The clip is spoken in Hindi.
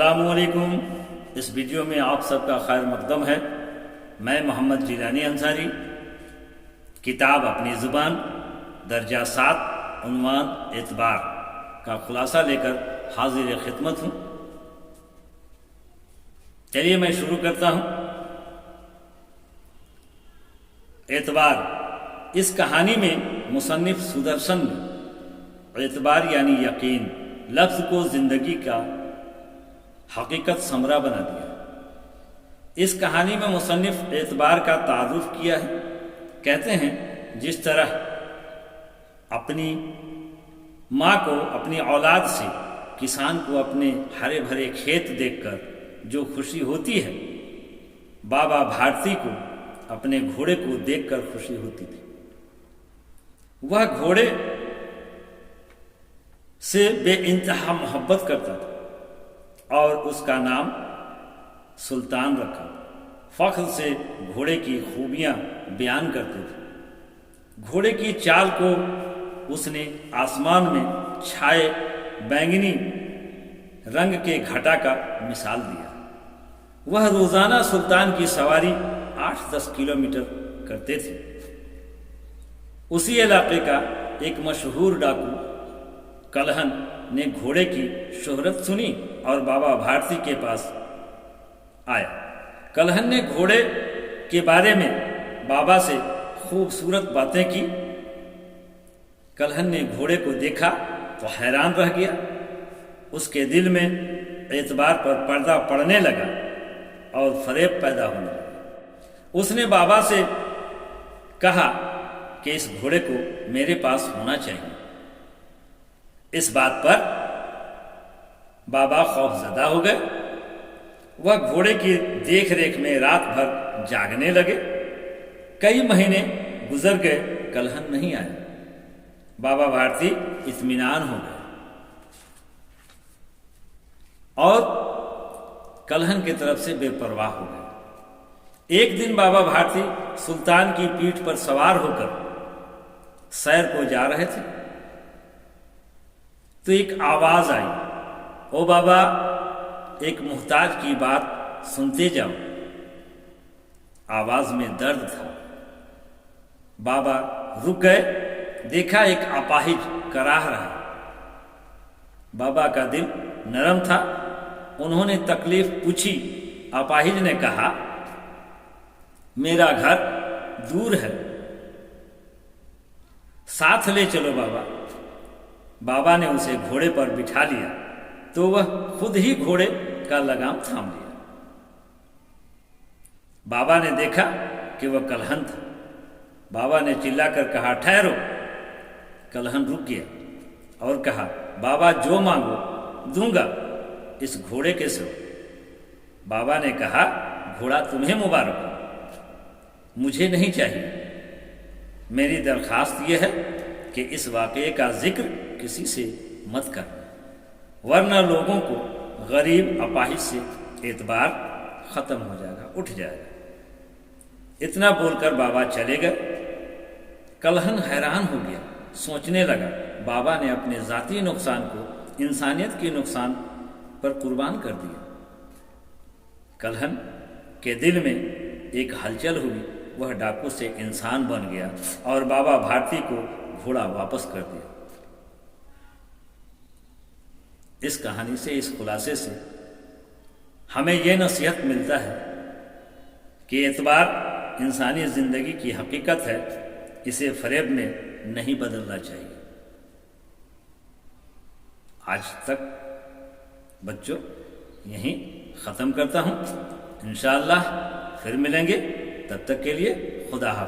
अस्सलामुअलैकुम। इस वीडियो में आप सबका खैर मकदम है। मैं मोहम्मद जिलानी अंसारी, किताब अपनी ज़ुबान, दर्जा 7, उन्वान एतबार का खुलासा लेकर हाजिर खिदमत हूँ। चलिए मैं शुरू करता हूँ। एतबार, इस कहानी में मुसन्निफ सुदर्शन ने एतबार यानी यकीन लफ्ज़ को ज़िंदगी का हकीकत समरा बना दिया। इस कहानी में मुसन्निफ एतबार का तारुफ किया है। कहते हैं जिस तरह अपनी माँ को अपनी औलाद से किसान को अपने हरे भरे खेत देखकर जो खुशी होती है, बाबा भारती को अपने घोड़े को देखकर खुशी होती थी। वह घोड़े से बेइंतहा मोहब्बत करता था और उसका नाम सुल्तान रखा। फख्र से घोड़े की खूबियां बयान करते थे। घोड़े की चाल को उसने आसमान में छाए बैंगनी रंग के घटा का मिसाल दिया। वह रोजाना सुल्तान की सवारी 8-10 किलोमीटर करते थे। उसी इलाके का एक मशहूर डाकू कलहन ने घोड़े की शोहरत सुनी और बाबा भारती के पास आया। कलहन ने घोड़े के बारे में बाबा से खूबसूरत बातें की। कलहन ने घोड़े को देखा तो हैरान रह गया। उसके दिल में एतबार पर पर्दा पड़ने लगा और फरेब पैदा होने लगा। उसने बाबा से कहा कि इस घोड़े को मेरे पास होना चाहिए। इस बात पर बाबा खौफजदा हो गए। वह घोड़े की देख रेख में रात भर जागने लगे। कई महीने गुजर गए, कलहन नहीं आया। बाबा भारती इत्मीनान हो गए और कलहन की तरफ से बेपरवाह हो गए। एक दिन बाबा भारती सुल्तान की पीठ पर सवार होकर सैर को जा रहे थे तो एक आवाज आई, ओ बाबा, एक मुहताज की बात सुनते जाओ। आवाज में दर्द था। बाबा रुक गए। देखा एक अपाहिज कराह रहा। बाबा का दिल नरम था। उन्होंने तकलीफ पूछी। अपाहिज ने कहा, मेरा घर दूर है, साथ ले चलो बाबा। बाबा ने उसे घोड़े पर बिठा लिया तो वह खुद ही घोड़े का लगाम थाम लिया। बाबा ने देखा कि वह कलहन था। बाबा ने चिल्लाकर कहा, ठहरो। कलहन रुक गया और कहा, बाबा जो मांगो दूंगा, इस घोड़े के सिवा। बाबा ने कहा, घोड़ा तुम्हें मुबारक हो, मुझे नहीं चाहिए। मेरी दरखास्त यह है कि इस वाक़े का जिक्र किसी से मत कर, वरना लोगों को गरीब अपाहिज से एतबार खत्म हो जाएगा, उठ जाएगा। इतना बोलकर बाबा चले गए। कलहन हैरान हो गया, सोचने लगा, बाबा ने अपने ज़ाती नुकसान को इंसानियत के नुकसान पर कुर्बान कर दिया। कलहन के दिल में एक हलचल हुई। वह डाकू से इंसान बन गया और बाबा भारती को घोड़ा वापस कर दिया। इस कहानी से, इस खुलासे से हमें यह नसीहत मिलता है कि एतबार इंसानी जिंदगी की हकीकत है, इसे फरेब में नहीं बदलना चाहिए। आज तक बच्चों यहीं ख़त्म करता हूँ। इंशाअल्लाह फिर मिलेंगे। तब तक के लिए खुदा हाफ़िज़।